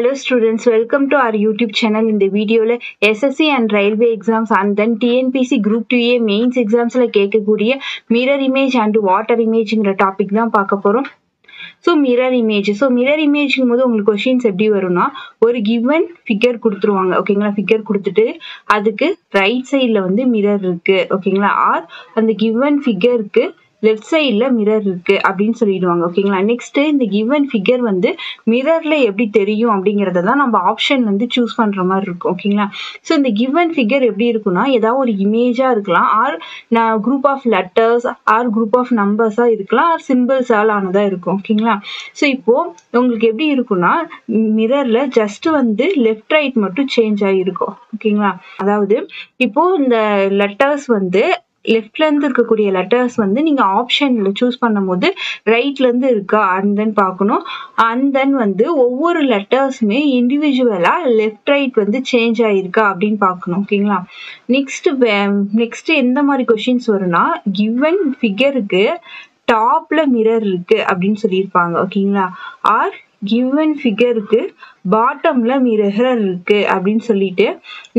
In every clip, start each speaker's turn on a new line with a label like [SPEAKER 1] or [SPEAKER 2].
[SPEAKER 1] Hello students, welcome to our YouTube channel. In the video SSC and railway exams and then TNPC group 2A mains exams la கேட்கக்கூடிய mirror image and water imagingற topic தான் பார்க்க போறோம். So mirror image போது உங்களுக்கு questions எப்படி வரும்னா ஒரு given figure கொடுத்துருவாங்க ஓகேங்களா. ஃபிகர் கொடுத்துட்டு அதுக்கு ரைட் சைடுல வந்து மிரர் இருக்கு ஓகேங்களா. ஆர் அந்த given figureக்கு லெஃப்ட் சைடுல மிரர் இருக்கு அப்படின்னு சொல்லிடுவாங்க ஓகேங்களா. நெக்ஸ்ட் இந்த கிவன் ஃபிகர் வந்து மிரர்ல எப்படி தெரியும் அப்படிங்கறத தான் நம்ம ஆப்ஷன் வந்து சூஸ் பண்ற மாதிரி இருக்கும் ஓகேங்களா. ஸோ இந்த கிவன் ஃபிகர் எப்படி இருக்குன்னா ஏதாவது ஒரு இமேஜா இருக்கலாம், or group of letters, or group of நம்பர்ஸா இருக்கலாம், ஆர் சிம்பிள்ஸால் ஆனதா இருக்கும் ஓகேங்களா. ஸோ இப்போ உங்களுக்கு எப்படி இருக்குன்னா மிரர்ல ஜஸ்ட் வந்து லெஃப்ட் ரைட் மட்டும் சேஞ்ச் ஆகிருக்கும் ஓகேங்களா. அதாவது இப்போ இந்த லெட்டர்ஸ் வந்து லெஃப்ட்ல இருந்து இருக்கக்கூடிய லெட்டர்ஸ் வந்து நீங்க ஆப்ஷன்ல சூஸ் பண்ணும் போது ரைட்ல இருந்து இருக்கா அண்ட் தென் பார்க்கணும். அண்ட் தென் வந்து ஒவ்வொரு லெட்டர்ஸுமே இண்டிவிஜுவலா லெஃப்ட் ரைட் வந்து சேஞ்ச் ஆயிருக்கா அப்படின்னு பார்க்கணும் ஓகேங்களா. நெக்ஸ்ட் எந்த மாதிரி கொஸ்டின்ஸ் வரும்னா கிவன் ஃபிகருக்கு டாப்ல மிரர் இருக்கு அப்படின்னு சொல்லியிருப்பாங்க ஓகேங்களா. ஆர் கிவன் ஃபிகருக்கு பாட்டம்ல மிரர் இருக்கு அப்படின்னு சொல்லிட்டு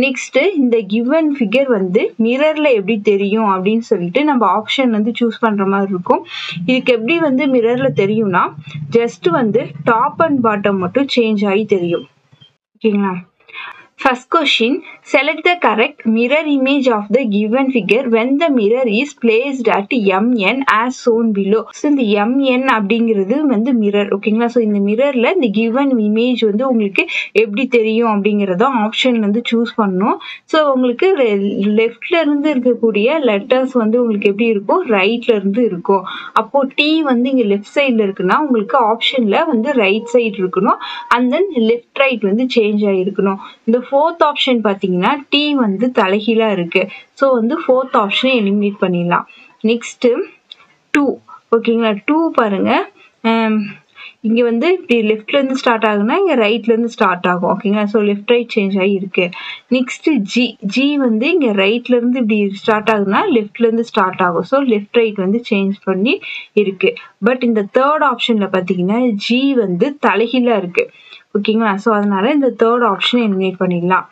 [SPEAKER 1] நெக்ஸ்ட் இந்த கிவன் ஃபிகர் வந்து மிரர்ல எப்படி தெரியும் அப்படின்னு சொல்லிட்டு நம்ம ஆப்ஷன் வந்து சூஸ் பண்ற மாதிரி இருக்கும். இதுக்கு எப்படி வந்து மிரர்ல தெரியும்னா ஜஸ்ட் வந்து டாப் அண்ட் பாட்டம் மட்டும் சேஞ்ச் ஆகி தெரியும் ஓகேங்களா. First question, select the correct mirror image of the given figure when the mirror is placed at MN as shown below. So இந்த MN அப்படிங்கிறது வந்து மிரர் ஓகேங்களா. ஸோ இந்த மிரர்ல இந்த கிவன் இமேஜ் வந்து உங்களுக்கு எப்படி தெரியும் அப்படிங்கிறத ஆப்ஷன் வந்து சூஸ் பண்ணணும். ஸோ உங்களுக்கு லெஃப்ட்ல இருந்து இருக்கக்கூடிய லெட்டர்ஸ் வந்து உங்களுக்கு எப்படி இருக்கும், ரைட்ல இருந்து இருக்கும். அப்போ டி வந்து இங்க லெஃப்ட் சைட்ல இருக்குன்னா உங்களுக்கு ஆப்ஷன்ல வந்து ரைட் சைடு இருக்கணும், அண்ட் தென் லெஃப்ட் ரைட் வந்து சேஞ்ச் ஆகிருக்கணும். இந்த ஃபோர்த் ஆப்ஷன் பார்த்தீங்கன்னா டி வந்து தலைகீழா இருக்கு. ஸோ வந்து ஃபோர்த் ஆப்ஷனை எலிமினேட் பண்ணிடலாம். நெக்ஸ்ட் 2 ஓகேங்களா. 2 பாருங்க, இங்க வந்து இப்படி லெஃப்ட்ல இருந்து ஸ்டார்ட் ஆகுனா இங்க ரைட்ல இருந்து ஸ்டார்ட் ஆகும் ஓகேங்களா. ஸோ லெஃப்ட் ரைட் சேஞ்ச் ஆகி இருக்கு. நெக்ஸ்ட் ஜி வந்து இங்க ரைட்ல இருந்து இப்படி ஸ்டார்ட் ஆகுனா லெஃப்ட்ல இருந்து ஸ்டார்ட் ஆகும். ஸோ லெஃப்ட் ரைட் வந்து சேஞ்ச் பண்ணி இருக்கு. பட் இந்த தேர்ட் ஆப்ஷன்ல பாத்தீங்கன்னா ஜி வந்து தலைகீழா இருக்கு ஓகேங்களா. ஸோ அதனால இந்த தேர்ட் ஆப்ஷன் எலிமினேட் பண்ணிடலாம்.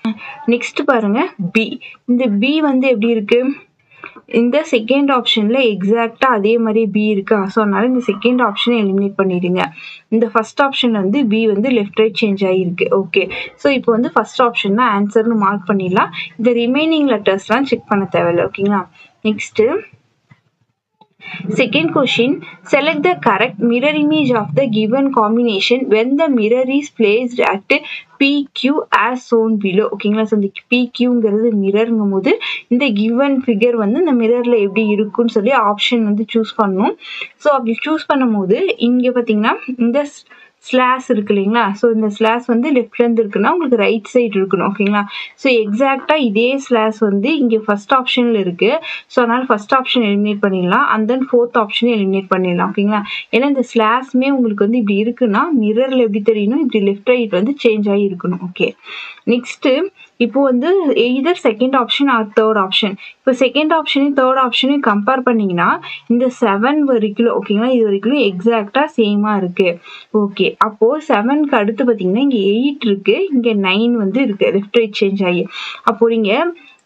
[SPEAKER 1] நெக்ஸ்ட் பாருங்க பி. இந்த பி வந்து எப்படி இருக்கு, இந்த செகண்ட் ஆப்ஷன்ல எக்ஸாக்டா அதே மாதிரி பி இருக்கா. ஸோ அதனால இந்த செகண்ட் ஆப்ஷனை எலிமினேட் பண்ணிடுங்க. இந்த ஃபர்ஸ்ட் ஆப்ஷன்ல வந்து பி வந்து லெஃப்ட் ரைட் சேஞ்ச் ஆகிருக்கு ஓகே. ஸோ இப்போ வந்து ஃபர்ஸ்ட் ஆப்ஷன் தான் ஆன்சர்னு மார்க் பண்ணிடலாம். இந்த ரிமைனிங் லெட்டர்ஸ்லாம் செக் பண்ண தேவையில்லை ஓகேங்களா. Next second question, select the correct mirror image of the given combination when the mirror is placed at PQ as shown below ஓகேங்களா. ஸோ இந்த PQங்கிறது மிரர்ங்கும் போது இந்த கிவன் ஃபிகர் வந்து இந்த மிரர்ல எப்படி இருக்குன்னு சொல்லி ஆப்ஷன் வந்து சூஸ் பண்ணணும். ஸோ அப்படி சூஸ் பண்ணும் போது இங்க பாத்தீங்கன்னா இந்த ஸ்லாஷ் இருக்கு இல்லைங்களா. ஸோ இந்த ஸ்லாஷ் வந்து லெஃப்ட்ல இருந்து இருக்குன்னா உங்களுக்கு ரைட் சைடு இருக்கணும் ஓகேங்களா. ஸோ எக்ஸாக்டா இதே ஸ்லாஷ் வந்து இங்க ஃபர்ஸ்ட் ஆப்ஷன்ல இருக்கு. ஸோ அதனால ஃபர்ஸ்ட் ஆப்ஷன் எலிமினேட் பண்ணிடலாம், and then fourth option eliminate பண்ணிடலாம் ஓகேங்களா. ஏன்னா இந்த ஸ்லாஷ்மே உங்களுக்கு வந்து இப்படி இருக்குன்னா மிரர்ல எப்படி தெரியணும், இப்படி லெஃப்ட் ரைட் வந்து சேஞ்ச் ஆகி இருக்கணும் ஓகே. நெக்ஸ்ட் இப்போ வந்து either second option or third option. இப்போ செகண்ட் ஆப்ஷனையும் தேர்ட் ஆப்ஷனையும் கம்பேர் பண்ணீங்கன்னா இந்த 7 வரைக்கும் ஓகேங்களா, இது வரைக்கும் எக்ஸாக்டா சேமா இருக்கு ஓகே. அப்போ 7க்கு அடுத்து பாத்தீங்கன்னா இங்க 8 இருக்கு, இங்க 9 வந்து இருக்கு லெஃப்ட் ரைட் சேஞ்ச் ஆகி. அப்போ நீங்க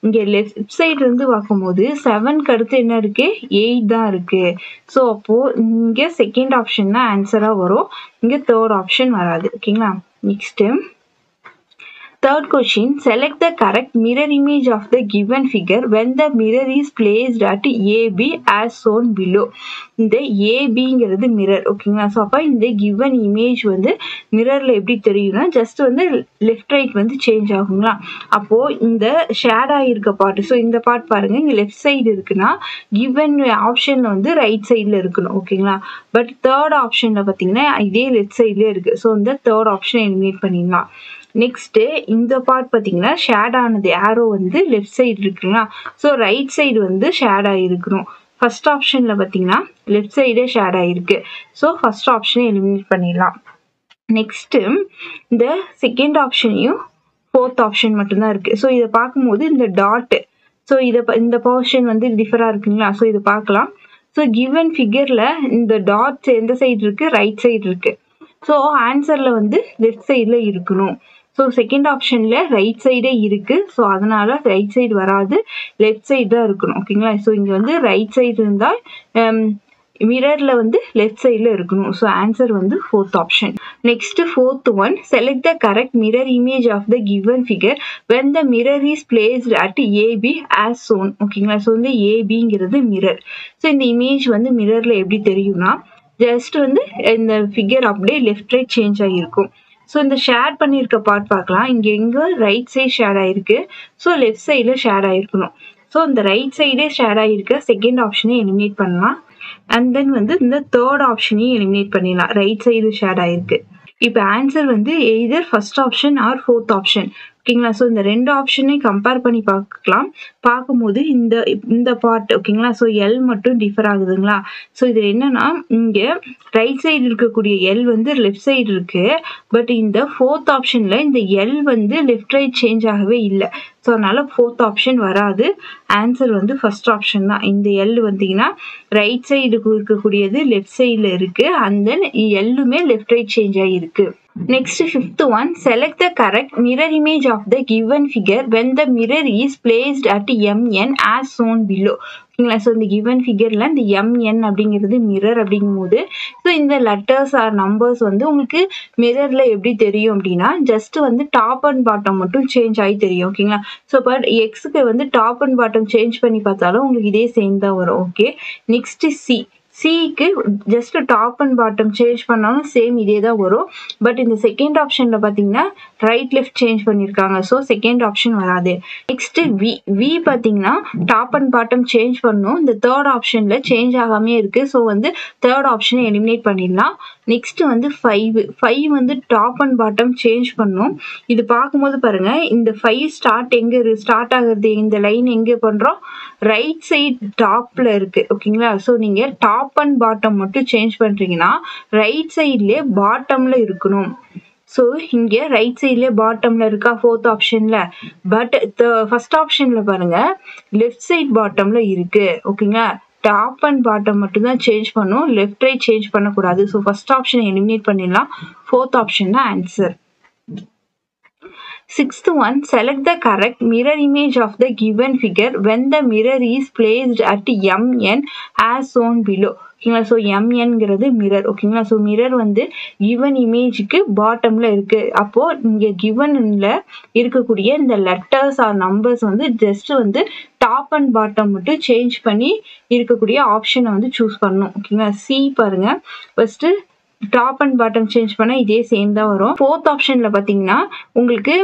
[SPEAKER 1] இங்க லெஃப்ட் சைடு இருந்து பார்க்கும்போது 7க்கு அடுத்து என்ன இருக்கு, 8 தான் இருக்கு. ஸோ அப்போ இங்க செகண்ட் ஆப்ஷன் தான் ஆன்சரா வரும், இங்க தேர்ட் ஆப்ஷன் வராது ஓகேங்களா. Next third question, select the correct mirror image of the given figure when the mirror is placed at AB as shown below. இந்த ABங்கிறது மிரர் ஓகேங்களா. ஸோ அப்போ இந்த கிவன் இமேஜ் வந்து மிரர்ல எப்படி தெரியும்னா ஜஸ்ட் வந்து லெஃப்ட் ரைட் வந்து சேஞ்ச் ஆகுங்களா. அப்போ இந்த ஷேட் ஆகிருக்க பார்ட், ஸோ இந்த பார்ட் பாருங்க இங்க லெஃப்ட் சைடு இருக்குன்னா கிவன் ஆப்ஷன்ல வந்து ரைட் சைட்ல இருக்கணும் ஓகேங்களா. பட் தேர்ட் ஆப்ஷன்ல பாத்தீங்கன்னா இதே லெஃப்ட் சைட்லயே இருக்கு. ஸோ இந்த தேர்ட் ஆப்ஷன் எலிமினேட் பண்ணிடலாம். நெக்ஸ்ட் இந்த பார்ட் பாத்தீங்கன்னா ஷேட் ஆனது ஏரோ வந்து லெஃப்ட் சைடு இருக்குங்களா. ஸோ ரைட் சைடு வந்து ஷேட் ஆகிருக்கணும். ஃபர்ஸ்ட் ஆப்ஷன்ல பாத்தீங்கன்னா லெஃப்ட் சைடே ஷேட் ஆகிருக்கு. ஸோ ஃபர்ஸ்ட் ஆப்ஷனை எலிமினேட் பண்ணிடலாம். நெக்ஸ்ட் இந்த செகண்ட் ஆப்ஷனையும் ஃபோர்த் ஆப்ஷன் மட்டும்தான் இருக்கு. ஸோ இதை பார்க்கும்போது இந்த டாட், ஸோ இந்த போர்ஷன் வந்து டிஃபரா இருக்குங்களா. ஸோ இதை பார்க்கலாம். ஸோ கிவன் ஃபிகர்ல இந்த டாட் எந்த சைடு இருக்கு, ரைட் சைடு இருக்கு ஸோ ஆன்சர்ல வந்து லெஃப்ட் சைடில் இருக்கணும். ஸோ செகண்ட் ஆப்ஷன்ல ரைட் சைடே இருக்கு. ஸோ அதனால ரைட் சைடு வராது, லெஃப்ட் சைடு தான் இருக்கணும். ஓகேங்களா? ஸோ இங்க வந்து ரைட் சைடு இருந்தால் மிரர்ல வந்து லெஃப்ட் சைடில் இருக்கணும். ஸோ ஆன்சர் வந்து fourth option. Next fourth one, select the correct mirror image of the given figure when the mirror is placed at AB as shown. ஓகேங்களா? ஸோ வந்து ஏபிங்கிறது மிரர். ஸோ இந்த image வந்து மிரர்ல எப்படி தெரியும்னா, ஜஸ்ட் வந்து இந்த ஃபிகர் அப்படியே லெஃப்ட் ரைட் சேஞ்ச் ஆகிருக்கும். ஸோ இந்த ஷேட் பண்ணியிருக்க பார்ட் பார்க்கலாம். இங்கே எங்கே ரைட் சைடு ஷேட் ஆகிருக்கு, ஸோ லெஃப்ட் சைடில் ஷேட் ஆகிருக்கணும். ஸோ இந்த ரைட் சைடே ஷேட் ஆகிருக்க செகண்ட் ஆப்ஷனை எலிமினேட் பண்ணலாம். அண்ட் தென் வந்து இந்த தேர்ட் ஆப்ஷனையும் எலிமினேட் பண்ணிடலாம், ரைட் சைடு ஷேட் ஆகிருக்கு. இப்போ ஆன்சர் வந்து either first option R fourth option. ஓகேங்களா? ஸோ இந்த ரெண்டு ஆப்ஷனையும் கம்பேர் பண்ணி பார்க்கலாம். பார்க்கும்போது இந்த பார்ட் ஓகேங்களா, ஸோ எல் மட்டும் டிஃபர் ஆகுதுங்களா. ஸோ இது என்னன்னா, இங்கே ரைட் சைடு இருக்கக்கூடிய எல் வந்து லெஃப்ட் சைடு இருக்கு. பட் இந்த ஃபோர்த் ஆப்ஷன்ல இந்த எல் வந்து லெஃப்ட் ரைட் சேஞ்ச் ஆகவே இல்லை. ஸோ அதனால ஃபோர்த் ஆப்ஷன் வராது. ஆன்சர் வந்து ஃபர்ஸ்ட் ஆப்ஷன் தான். இந்த எல் வந்தீங்கன்னா ரைட் சைடுக்கு இருக்கக்கூடியது லெஃப்ட் சைடில் இருக்கு. அண்ட் தென் எல்லுமே லெஃப்ட் ரைட் சேஞ்ச் ஆகிருக்கு. Next fifth one, select the correct mirror image of the given figure when the mirror is placed at MN as shown below. ஓகேங்களா? ஸோ இந்த given ஃபிகரில் இந்த MN அப்படிங்கிறது mirror அப்படிங்கும்போது, so இந்த letters or numbers வந்து உங்களுக்கு மிரரில் எப்படி தெரியும் அப்படின்னா, ஜஸ்ட் வந்து டாப் அண்ட் பாட்டம் மட்டும் சேஞ்ச் ஆகி தெரியும். ஓகேங்களா? ஸோ பட் எக்ஸுக்கு வந்து டாப் அண்ட் பாட்டம் சேஞ்ச் பண்ணி பார்த்தாலும் உங்களுக்கு இதே சேம் தான் வரும். ஓகே, நெக்ஸ்ட் சிக்கு just top and bottom change பண்ணாலும் சேம் இதே தான் வரும். பட் இந்த செகண்ட் ஆப்ஷன்ல பார்த்தீங்கன்னா ரைட் லெஃப்ட் சேஞ்ச் பண்ணியிருக்காங்க. ஸோ செகண்ட் ஆப்ஷன் வராது. நெக்ஸ்ட் வி பார்த்தீங்கன்னா டாப் அண்ட் பாட்டம் சேஞ்ச் பண்ணும். இந்த தேர்ட் ஆப்ஷன்ல சேஞ்ச் ஆகாமே இருக்கு. ஸோ வந்து தேர்ட் ஆப்ஷனை எலிமினேட் பண்ணிடலாம். நெக்ஸ்ட் வந்து ஃபைவ் வந்து டாப் அண்ட் பாட்டம் சேஞ்ச் பண்ணும். இது பார்க்கும்போது பாருங்க, இந்த 5 ஸ்டார்ட் ஆகுறது, இந்த லைன் எங்கே பண்றோம், ரைட் சைடு டாப்ல இருக்கு. ஓகேங்களா? ஸோ நீங்க டாப் அண்ட் பாட்டம் மட்டும் சேஞ்ச் பண்றீங்கன்னா ரைட் சைட்லயே பாட்டம்ல இருக்கணும். ஸோ இங்கே ரைட் சைட்லேயே பாட்டம்ல இருக்கா ஃபோர்த் ஆப்ஷன்ல. பட் ஃபர்ஸ்ட் ஆப்ஷன்ல பாருங்க லெஃப்ட் சைட் பாட்டம்ல இருக்கு. ஓகேங்களா? டாப் அண்ட் பாட்டம் மட்டும் தான் சேஞ்ச் பண்ணும், லெஃப்ட் ரைட் சேஞ்ச் பண்ணக்கூடாது. ஸோ ஃபர்ஸ்ட் ஆப்ஷனை எலிமினேட் பண்ணிடலாம். ஃபோர்த் ஆப்ஷன் தான் answer. Sixth one, select the correct mirror image of the given figure when the mirror is placed at MN as shown below. ஓகேங்களா? So MNங்கிறது mirror. ஓகேங்களா? So mirror வந்து given இமேஜுக்கு பாட்டம்ல இருக்கு. அப்போ இங்க கிவன்ல இருக்கக்கூடிய இந்த லெட்டர்ஸ் ஆர் நம்பர்ஸ் வந்து ஜஸ்ட் வந்து டாப் அண்ட் பாட்டம் மட்டும் சேஞ்ச் பண்ணி இருக்கக்கூடிய ஆப்ஷனை வந்து சூஸ் பண்ணணும். ஓகேங்களா? சி பாருங்க, first top and bottom change பண்ணா இதே சேம் தான் வரும். ஃபோர்த் ஆப்ஷன்ல பாத்தீங்கன்னா உங்களுக்கு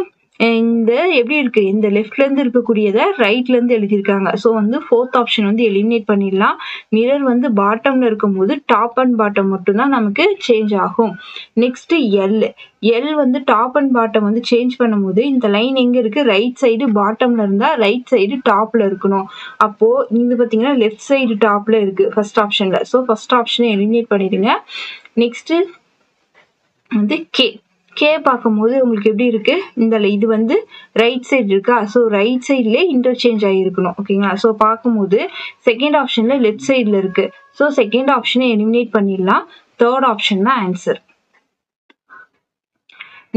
[SPEAKER 1] இந்த எப்படி இருக்கு, இந்த லெஃப்ட்ல இருந்து இருக்கக்கூடியதை ரைட்ல இருந்து எழுதியிருக்காங்க. ஸோ வந்து ஃபோர்த் ஆப்ஷன் வந்து எலிமினேட் பண்ணிடலாம். மிரர் வந்து பாட்டம்ல இருக்கும்போது டாப் அண்ட் பாட்டம் மட்டும்தான் நமக்கு சேஞ்ச் ஆகும். நெக்ஸ்ட் எல் வந்து டாப் அண்ட் பாட்டம் வந்து சேஞ்ச் பண்ணும்போது இந்த லைன் எங்க இருக்கு, ரைட் சைடு பாட்டம்ல இருந்தா ரைட் சைடு டாப்ல இருக்கணும். அப்போ இது பாத்தீங்கன்னா லெஃப்ட் சைடு டாப்ல இருக்கு ஃபர்ஸ்ட் ஆப்ஷன்ல. ஸோ ஃபர்ஸ்ட் ஆப்ஷனை எலிமினேட் பண்ணிடுங்க. நெக்ஸ்ட் வந்து கே பார்க்கும்போது உங்களுக்கு எப்படி இருக்கு, இந்த இது வந்து ரைட் சைடு இருக்கா. ஸோ ரைட் சைட்லேயே இன்டர்சேஞ்ச் ஆகிருக்கணும். ஓகேங்களா? ஸோ பார்க்கும்போது செகண்ட் ஆப்ஷன்ல லெஃப்ட் சைடில் இருக்கு. ஸோ செகண்ட் ஆப்ஷனை எலிமினேட் பண்ணிடலாம். தேர்ட் ஆப்ஷன் தான் ஆன்சர்.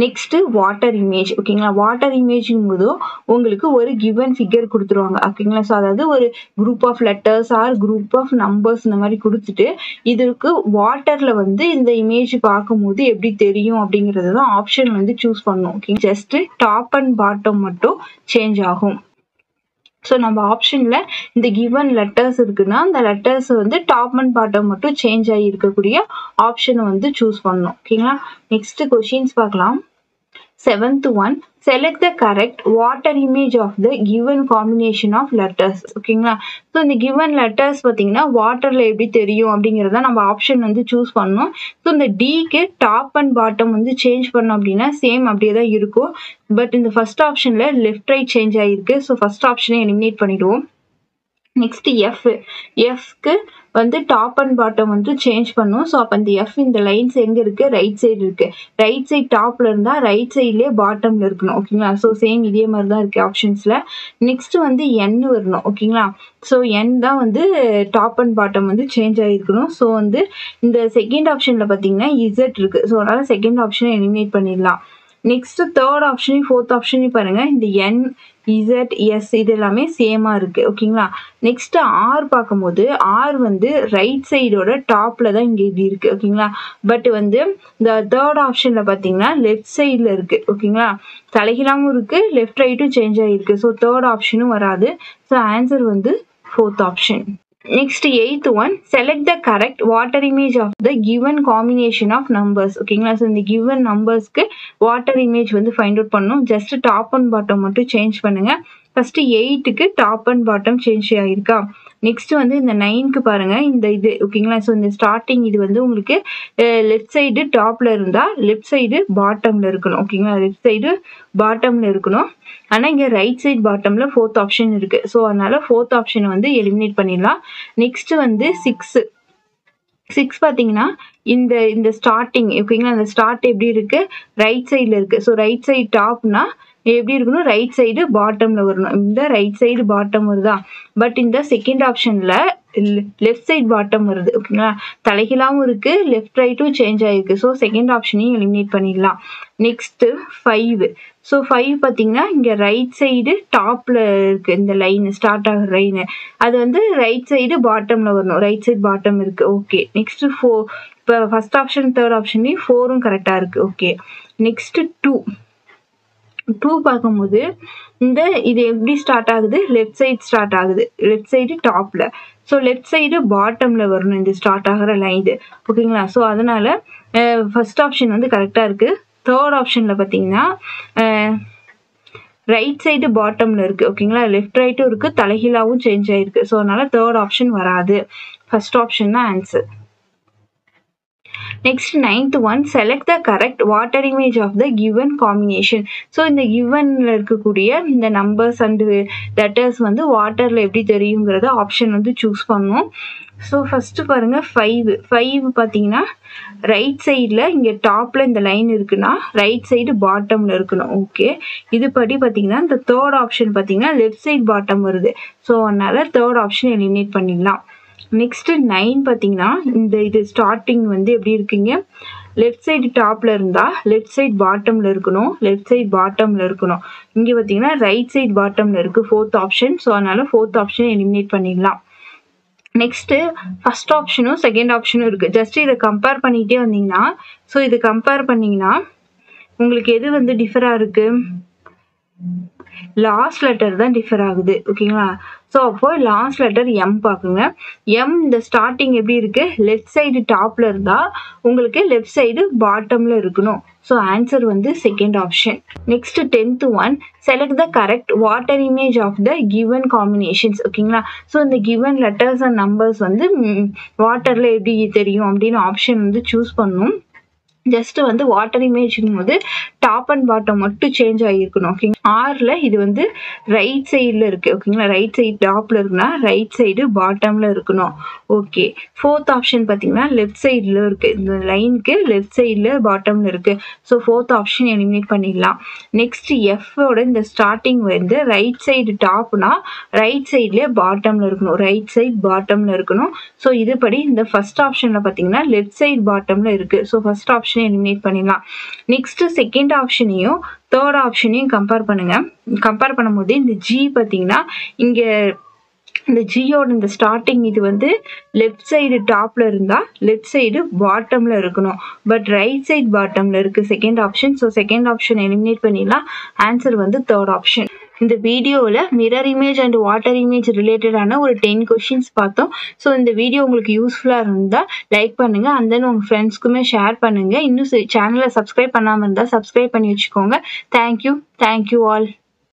[SPEAKER 1] Next water image. ஓகேங்களா? வாட்டர் இமேஜிங் போது உங்களுக்கு ஒரு கிவன் ஃபிகர் கொடுத்துருவாங்க. ஓகேங்களா? ஸோ அதாவது ஒரு group of letters or group of numbers இந்த மாதிரி கொடுத்துட்டு இதுக்கு வாட்டர்ல வந்து இந்த இமேஜ் பார்க்கும்போது எப்படி தெரியும் அப்படிங்கிறது தான் ஆப்ஷன் வந்து சூஸ் பண்ணும். Okay, just top and bottom மட்டும் சேஞ்ச் ஆகும். ஸோ நம்ம ஆப்ஷன்ல இந்த கிவன் லெட்டர்ஸ் இருக்குன்னா அந்த லெட்டர்ஸ் வந்து டாப் அண்ட் பாட்டம் மட்டும் சேஞ்ச் ஆகி இருக்கக்கூடிய ஆப்ஷனை வந்து சூஸ் பண்ணணும். ஓகேங்களா? நெக்ஸ்ட் கொஸ்டின்ஸ் பார்க்கலாம். 7th one, select the correct water image of the given combination of letters. ஓகேங்களா? ஸோ இந்த கிவன் லெட்டர்ஸ் பார்த்தீங்கன்னா வாட்டர்ல எப்படி தெரியும் அப்படிங்கிறத நம்ம ஆப்ஷன் வந்து சூஸ் பண்ணணும். ஸோ இந்த டிக்கு டாப் அண்ட் பாட்டம் வந்து சேஞ்ச் பண்ணோம் அப்படின்னா சேம் அப்படியே தான் இருக்கும். பட் இந்த ஃபர்ஸ்ட் ஆப்ஷன்ல லெஃப்ட் ரைட் சேஞ்ச் ஆகிருக்கு. ஸோ ஃபர்ஸ்ட் ஆப்ஷனை எலிமினேட் பண்ணிடுவோம். நெக்ஸ்ட் எஃப்க்கு வந்து டாப் அண்ட் பாட்டம் வந்து சேஞ்ச் பண்ணும். ஸோ அப்போ இந்த இந்த லைன்ஸ் எங்கே இருக்குது? ரைட் சைடு இருக்குது. ரைட் சைடு டாப்பில் இருந்தால் ரைட் சைட்லேயே பாட்டமில் இருக்கணும். ஓகேங்களா? ஸோ சேம் இதே மாதிரி தான் இருக்குது ஆப்ஷன்ஸில். நெக்ஸ்ட் வந்து என் வரணும். ஓகேங்களா? ஸோ என் தான் வந்து டாப் அண்ட் பாட்டம் வந்து சேஞ்ச் ஆகிருக்கணும். ஸோ வந்து இந்த செகண்ட் ஆப்ஷனில் பார்த்தீங்கன்னா இசட் இருக்குது. ஸோ அதனால் செகண்ட் ஆப்ஷனை எலிமினேட் பண்ணிடலாம். நெக்ஸ்ட் தேர்ட் ஆப்ஷனையும் ஃபோர்த் ஆப்ஷனையும் பாருங்கள். இந்த என் இசட் எஸ் இது எல்லாமே சேமாக இருக்குது. ஓகேங்களா? நெக்ஸ்ட் ஆர் பார்க்கும்போது ஆர் வந்து ரைட் சைடோட டாப்பில் தான் இங்கே இப்படி இருக்குது. ஓகேங்களா? பட் வந்து இந்த தேர்ட் ஆப்ஷனில் பார்த்தீங்கன்னா லெஃப்ட் சைடில் இருக்குது. ஓகேங்களா? தலைகீழாகவும் இருக்குது, லெஃப்ட் ரைட்டும் சேஞ்ச் ஆகிருக்கு. ஸோ தேர்ட் ஆப்ஷனும் வராது. ஸோ ஆன்சர் வந்து fourth option. Next, 8th one, select the correct water image of the given combination of numbers. ஓகேங்களா? ஸோ இந்த given நம்பர்ஸ்க்கு வாட்டர் இமேஜ் வந்து ஃபைண்ட் அவுட் பண்ணணும். ஜஸ்ட் டாப் அண்ட் பாட்டம் மட்டும் சேஞ்ச் பண்ணுங்க. ஃபர்ஸ்ட் 8க்கு டாப் அண்ட் பாட்டம் சேஞ்ச் ஆகிருக்கா? Next வந்து இந்த 9க்கு பாருங்க, இந்த இது ஓகேங்களா? ஸோ இந்த ஸ்டார்டிங் இது வந்து உங்களுக்கு லெஃப்ட் சைடு டாப்ல இருந்தா லெஃப்ட் சைடு பாட்டம்ல இருக்கணும். ஓகேங்களா? லெஃப்ட் சைடு பாட்டம்ல இருக்கணும். ஆனால் இங்கே ரைட் சைடு பாட்டம்ல ஃபோர்த் ஆப்ஷன் இருக்கு. ஸோ அதனால ஃபோர்த் ஆப்ஷனை வந்து எலிமினேட் பண்ணிடலாம். நெக்ஸ்ட் வந்து 6 பார்த்தீங்கன்னா இந்த ஸ்டார்டிங் ஓகேங்களா? அந்த ஸ்டார்ட் எப்படி இருக்கு? ரைட் சைடில் இருக்கு. ஸோ ரைட் சைடு டாப்னா எப்படி இருக்கணும்? ரைட் சைடு பாட்டம்ல வரணும். இந்த ரைட் சைடு பாட்டம் வருதா? பட் இந்த செகண்ட் ஆப்ஷன்ல லெஃப்ட் சைடு பாட்டம் வருது. ஓகேங்களா? தலைகீழாவும் இருக்கு, லெஃப்ட் ரைட்டும் சேஞ்ச் ஆயிருக்கு. ஸோ செகண்ட் ஆப்ஷனையும் எலிமினேட் பண்ணிடலாம். நெக்ஸ்ட் 5. ஸோ 5 பார்த்தீங்கன்னா இங்கே ரைட் சைடு டாப்ல இருக்கு. இந்த லைன் ஸ்டார்ட் ஆகிற லைன் அது வந்து ரைட் சைடு பாட்டம்ல வரணும். ரைட் சைடு பாட்டம் இருக்கு. ஓகே. நெக்ஸ்ட் 4. இப்போ ஃபர்ஸ்ட் ஆப்ஷன் தேர்ட் ஆப்ஷன்லையும் 4ம் கரெக்டாக இருக்கு. ஓகே. நெக்ஸ்ட் 2 பார்க்கும்போது இது எப்படி ஸ்டார்ட் ஆகுது? லெஃப்ட் சைடு ஸ்டார்ட் ஆகுது. லெஃப்ட் சைடு டாப்ல. ஸோ லெஃப்ட் சைடு பாட்டம்ல வரணும் இந்த ஸ்டார்ட் ஆகிற லைன். ஓகேங்களா? ஸோ அதனால ஃபர்ஸ்ட் ஆப்ஷன் வந்து கரெக்டாக இருக்கு. தேர்ட் ஆப்ஷன்ல பார்த்தீங்கன்னா ரைட் சைடு பாட்டம்ல இருக்கு. ஓகேங்களா? லெஃப்ட் ரைட்டும் இருக்கு, தலைகீழாவும் சேஞ்ச் ஆயிருக்கு. ஸோ அதனால தேர்ட் ஆப்ஷன் வராது. ஃபர்ஸ்ட் ஆப்ஷன் தான் answer. Next 9th one, select the correct water image of the given combination. So இந்த கிவன்ல இருக்கக்கூடிய இந்த நம்பர்ஸ் அண்ட் லெட்டர்ஸ் வந்து வாட்டர்ல எப்படி தெரியுங்கிறத ஆப்ஷன் வந்து சூஸ் பண்ணும். ஸோ ஃபர்ஸ்ட் பாருங்க 5 பார்த்தீங்கன்னா ரைட் சைடில் இங்கே டாப்ல இந்த லைன் இருக்குன்னா ரைட் சைடு பாட்டம்ல இருக்கணும். ஓகே. இது படி பார்த்தீங்கன்னா இந்த தேர்ட் ஆப்ஷன் பார்த்தீங்கன்னா லெஃப்ட் சைடு பாட்டம் வருது. ஸோ அதனால தேர்ட் ஆப்ஷன் எலிமினேட் பண்ணிடலாம். நெக்ஸ்ட் 9 பார்த்தீங்கன்னா இது ஸ்டார்டிங் வந்து எப்படி இருக்கீங்க? லெஃப்ட் சைடு டாப்ல இருந்தா லெஃப்ட் சைடு பாட்டம்ல இருக்கணும். லெஃப்ட் சைடு பாட்டம்ல இருக்கணும். இங்கே பார்த்தீங்கன்னா ரைட் சைடு பாட்டம்ல இருக்கு ஃபோர்த் ஆப்ஷன். ஸோ அதனால ஃபோர்த் ஆப்ஷனை எலிமினேட் பண்ணிடலாம். நெக்ஸ்ட் ஃபர்ஸ்ட் ஆப்ஷனும் செகண்ட் ஆப்ஷனும் இருக்கு. ஜஸ்ட் இதை கம்பேர் பண்ணிட்டே வந்தீங்கன்னா இது கம்பேர் பண்ணீங்கன்னா உங்களுக்கு எது வந்து டிஃபரா இருக்கு? லாஸ்ட் லெட்டர் தான் டிஃபர் ஆகுது. ஓகேங்களா? ஸோ அப்போ லாஸ்ட் லெட்டர் எம் பார்க்குங்க. எம் இந்த ஸ்டார்டிங் எப்படி இருக்கு? லெஃப்ட் சைடு டாப்ல இருந்தா உங்களுக்கு லெஃப்ட் சைடு பாட்டம்ல இருக்கணும். ஸோ ஆன்சர் வந்து second option. Next 10th one, select the correct water image of the given combinations. ஓகேங்களா? ஸோ இந்த given letters and numbers வந்து வாட்டர்ல எப்படி தெரியும் அப்படின்னு ஆப்ஷன் வந்து சூஸ் பண்ணணும். ஜஸ்ட் வந்து வாட்டர் இமேஜிங் போது டாப் அண்ட் பாட்டம் மட்டும் சேஞ்ச் ஆகிருக்கணும். ஓகேங்களா? ஆர்ல இது வந்து ரைட் சைடில் இருக்கு. ஓகேங்களா? ரைட் சைடு டாப்ல இருக்குன்னா ரைட் சைடு பாட்டம்ல இருக்கணும். ஓகே. ஃபோர்த் ஆப்ஷன் பார்த்தீங்கன்னா லெஃப்ட் சைடில் இருக்கு. இந்த லைனுக்கு லெஃப்ட் சைடில் பாட்டம்ல இருக்கு. ஸோ ஃபோர்த் ஆப்ஷன் எலிமினேட் பண்ணிடலாம். நெக்ஸ்ட் எஃப்ஓட இந்த ஸ்டார்டிங் வந்து ரைட் சைடு டாப்னா ரைட் சைட்லேயே பாட்டம்ல இருக்கணும். ரைட் சைடு பாட்டம்ல இருக்கணும். ஸோ இதுபடி இந்த ஃபர்ஸ்ட் ஆப்ஷன்ல பார்த்தீங்கன்னா லெஃப்ட் சைடு பாட்டம்ல இருக்கு. ஸோ ஃபர்ஸ்ட் ஆப்ஷன் எலிமினேட் பண்ணிடலாம். நெக்ஸ்ட் செகண்ட் ஆப்ஷனையும் தேர்ட் ஆப்ஷனையும் கம்பேர் பண்ணுங்க. கம்பேர் பண்ணும்போது இந்த ஜி பார்த்தீங்கன்னா இங்க இந்த ஜியோட இந்த ஸ்டார்டிங் இது வந்து லெஃப்ட் சைடு டாப்ல இருந்தா லெஃப்ட் சைடு பாட்டம்ல இருக்கணும். பட் ரைட் சைடு பாட்டம்ல இருக்கு second option. So second option eliminate பண்ணிடலாம். ஆன்சர் வந்து தேர்ட் ஆப்ஷன். இந்த வீடியோவில் mirror image and water image ரிலேட்டடான ஒரு 10 கொஷின்ஸ் பார்த்தோம். ஸோ இந்த வீடியோ உங்களுக்கு யூஸ்ஃபுல்லாக இருந்தால் லைக் பண்ணுங்க, அண்ட் தென் உங்கள் ஃப்ரெண்ட்ஸ்க்குமே ஷேர் பண்ணுங்க. இன்னும் சேனலை சப்ஸ்கிரைப் பண்ணாமல் இருந்தால் சப்ஸ்கிரைப் பண்ணி வச்சுக்கோங்க. Thank you all.